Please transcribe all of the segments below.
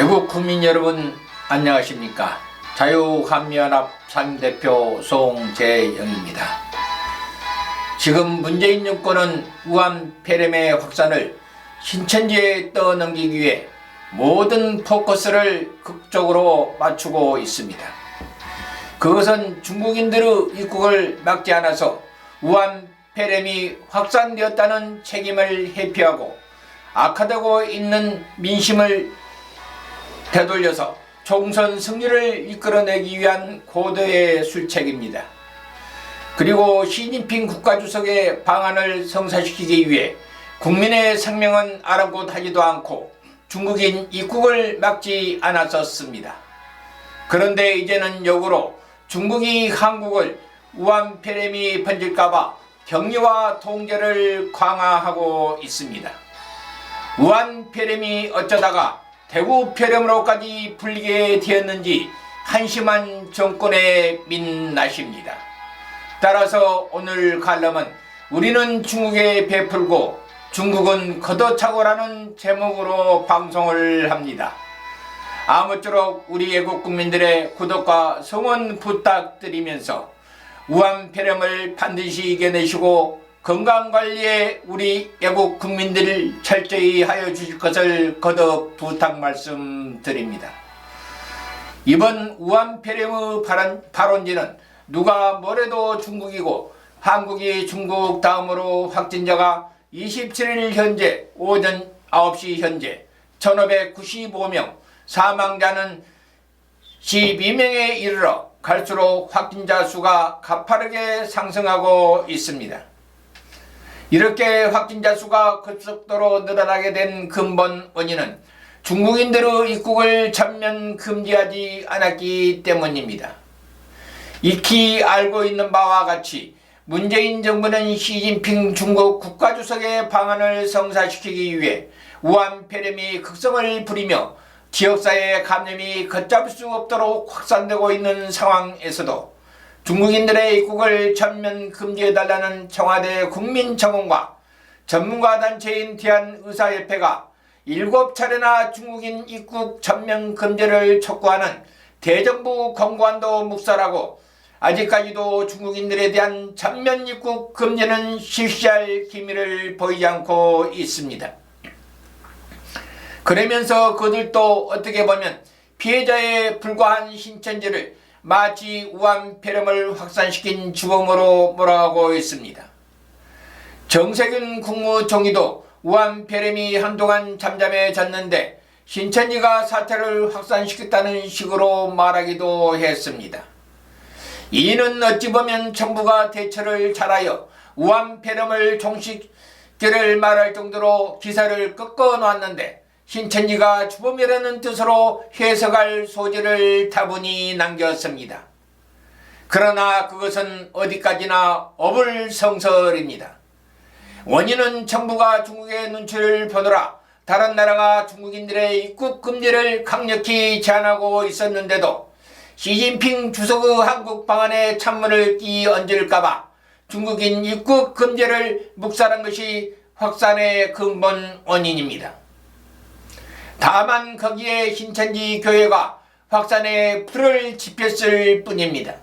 외국 국민 여러분 안녕하십니까. 자유한미연합 상임대표 송재영입니다. 지금 문재인 정권은 우한 폐렴의 확산을 신천지에 떠넘기기 위해 모든 포커스를 극적으로 맞추고 있습니다. 그것은 중국인들의 입국을 막지 않아서 우한 폐렴이 확산되었다는 책임을 회피하고 악화되고 있는 민심을 되돌려서 총선 승리를 이끌어내기 위한 고도의 술책입니다. 그리고 시진핑 국가주석의 방안을 성사시키기 위해 국민의 생명은 아랑곳하지도 않고 중국인 입국을 막지 않았었습니다. 그런데 이제는 역으로 중국이 한국을 우한 폐렴이 번질까봐 격리와 통제를 강화하고 있습니다. 우한 폐렴이 어쩌다가 대구 폐렴으로까지 불리게 되었는지 한심한 정권의 민낯입니다. 따라서 오늘 칼럼은 우리는 중국에 베풀고 중국은 걷어차고라는 제목으로 방송을 합니다. 아무쪼록 우리 애국 국민들의 구독과 성원 부탁드리면서 우한 폐렴을 반드시 이겨내시고 건강관리에 우리 애국 국민들을 철저히 하여 주실 것을 거듭 부탁 말씀드립니다. 이번 우한 폐렴의 발원지는 누가 뭐래도 중국이고 한국이 중국 다음으로 확진자가 27일 현재 오전 9시 현재 1595명, 사망자는 12명에 이르러 갈수록 확진자 수가 가파르게 상승하고 있습니다. 이렇게 확진자 수가 급속도로 늘어나게 된 근본 원인은 중국인들의 입국을 전면 금지하지 않았기 때문입니다. 익히 알고 있는 바와 같이 문재인 정부는 시진핑 중국 국가주석의 방안을 성사시키기 위해 우한 폐렴이 극성을 부리며 지역사회의 감염이 걷잡을 수 없도록 확산되고 있는 상황에서도 중국인들의 입국을 전면 금지해달라는 청와대 국민청원과 전문가 단체인 대한의사협회가 7차례나 중국인 입국 전면 금지를 촉구하는 대정부 권고안도 묵살하고 아직까지도 중국인들에 대한 전면 입국 금지는 실시할 기미를 보이지 않고 있습니다. 그러면서 그들도 어떻게 보면 피해자에 불과한 신천지를 마치 우한 폐렴을 확산시킨 주범으로 몰아가고 있습니다. 정세균 국무총리도 우한 폐렴이 한동안 잠잠해졌는데 신천지가 사태를 확산시켰다는 식으로 말하기도 했습니다. 이는 어찌 보면 정부가 대처를 잘하여 우한 폐렴을 종식기를 말할 정도로 기사를 꺾어놨는데 신천지가 주범이라는 뜻으로 해석할 소지를 다분히 남겼습니다. 그러나 그것은 어디까지나 어불성설입니다. 원인은 정부가 중국의 눈치를 보느라 다른 나라가 중국인들의 입국 금지를 강력히 제한하고 있었는데도 시진핑 주석의 한국 방안에 찬물을 끼얹을까봐 중국인 입국 금지를 묵살한 것이 확산의 근본 원인입니다. 다만 거기에 신천지 교회가 확산에 불을 지폈을 뿐입니다.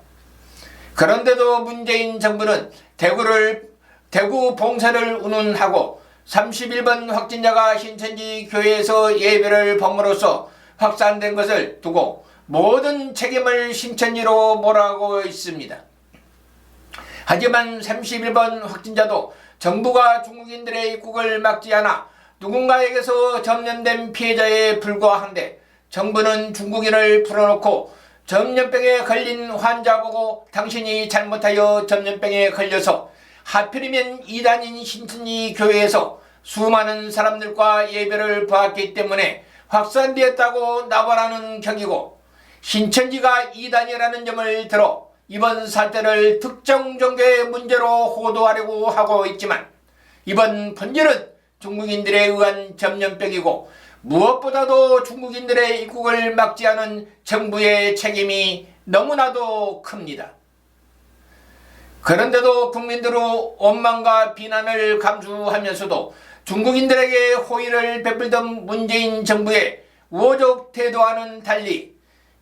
그런데도 문재인 정부는 대구 봉쇄를 운운하고 31번 확진자가 신천지 교회에서 예배를 범으로써 확산된 것을 두고 모든 책임을 신천지로 몰아가고 있습니다. 하지만 31번 확진자도 정부가 중국인들의 입국을 막지 않아 누군가에게서 전염된 피해자에 불과한데 정부는 중국인을 풀어놓고 전염병에 걸린 환자 보고 당신이 잘못하여 전염병에 걸려서 하필이면 이단인 신천지 교회에서 수많은 사람들과 예배를 보았기 때문에 확산되었다고 나발하는 격이고 신천지가 이단이라는 점을 들어 이번 사태를 특정 종교의 문제로 호도하려고 하고 있지만 이번 본질은 중국인들에 의한 전염병이고 무엇보다도 중국인들의 입국을 막지 않은 정부의 책임이 너무나도 큽니다. 그런데도 국민들의 원망과 비난을 감수하면서도 중국인들에게 호의를 베풀던 문재인 정부의 우호적 태도와는 달리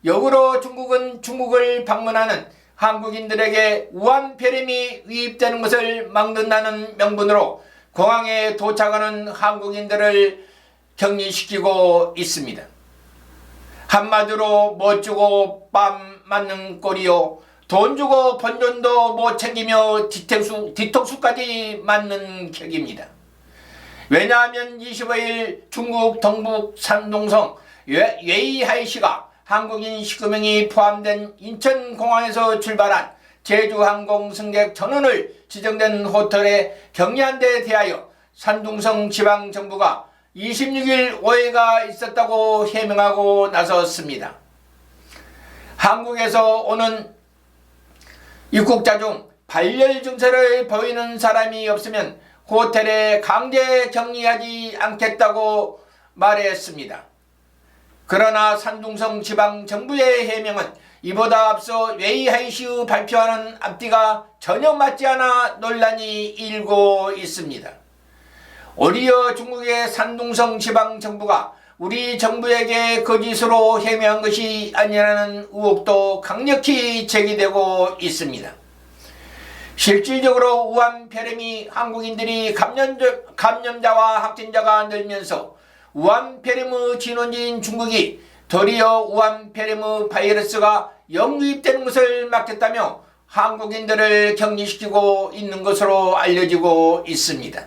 역으로 중국은 중국을 방문하는 한국인들에게 우한폐렴이 유입되는 것을 막는다는 명분으로 공항에 도착하는 한국인들을 격리시키고 있습니다. 한마디로 못 주고 빰 맞는 꼴이요, 돈 주고 본전도 못 챙기며 뒤통수까지 맞는 격입니다. 왜냐하면 25일 중국 동북 산둥성 웨이하이시가 한국인 19명이 포함된 인천공항에서 출발한 제주항공 승객 전원을 지정된 호텔에 격리한 데 대하여 산둥성 지방정부가 26일 오해가 있었다고 해명하고 나섰습니다. 한국에서 오는 입국자 중 발열 증세를 보이는 사람이 없으면 호텔에 강제 격리하지 않겠다고 말했습니다. 그러나 산둥성 지방정부의 해명은 이보다 앞서 웨이하이시의 발표하는 앞뒤가 전혀 맞지 않아 논란이 일고 있습니다. 오히려 중국의 산둥성 지방정부가 우리 정부에게 거짓으로 해명한 것이 아니라는 의혹도 강력히 제기되고 있습니다. 실질적으로 우한폐렴이 한국인들이 감염자와 확진자가 늘면서 우한폐렴의 진원지인 중국이 도리어 우한폐렴의 바이러스가 역유입되는 것을 막겠다며 한국인들을 격리시키고 있는 것으로 알려지고 있습니다.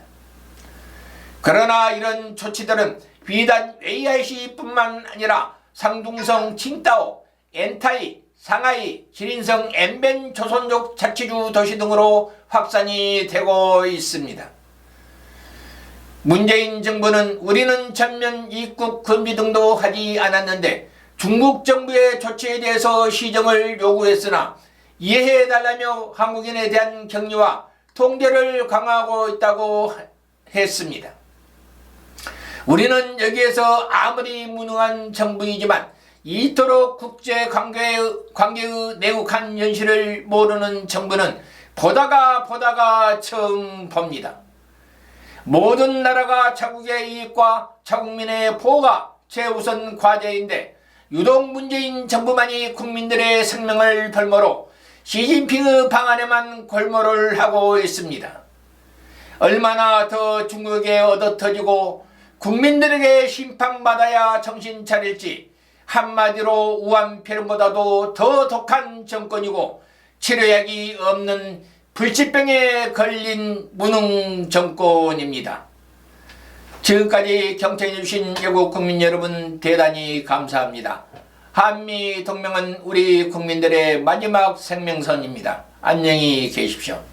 그러나 이런 조치들은 비단 웨이하이시뿐만 아니라 상둥성 칭따오, 엔타이, 상하이, 지린성 엠벤 조선족 자치주 도시 등으로 확산이 되고 있습니다. 문재인 정부는 우리는 전면 입국 금지 등도 하지 않았는데 중국 정부의 조치에 대해서 시정을 요구했으나 이해해달라며 한국인에 대한 격리와 통제를 강화하고 있다고 했습니다. 우리는 여기에서 아무리 무능한 정부이지만 이토록 국제관계의 내국한 현실을 모르는 정부는 보다가 처음 봅니다. 모든 나라가 자국의 이익과 자국민의 보호가 최우선 과제인데 유독 문재인 정부만이 국민들의 생명을 볼모로 시진핑의 방안에만 골몰을 하고 있습니다. 얼마나 더 중국에 얻어터지고 국민들에게 심판받아야 정신 차릴지, 한마디로 우한폐렴보다도 더 독한 정권이고 치료약이 없는 불치병에 걸린 무능 정권입니다. 지금까지 경청해주신 외국 국민 여러분 대단히 감사합니다. 한미 동맹은 우리 국민들의 마지막 생명선입니다. 안녕히 계십시오.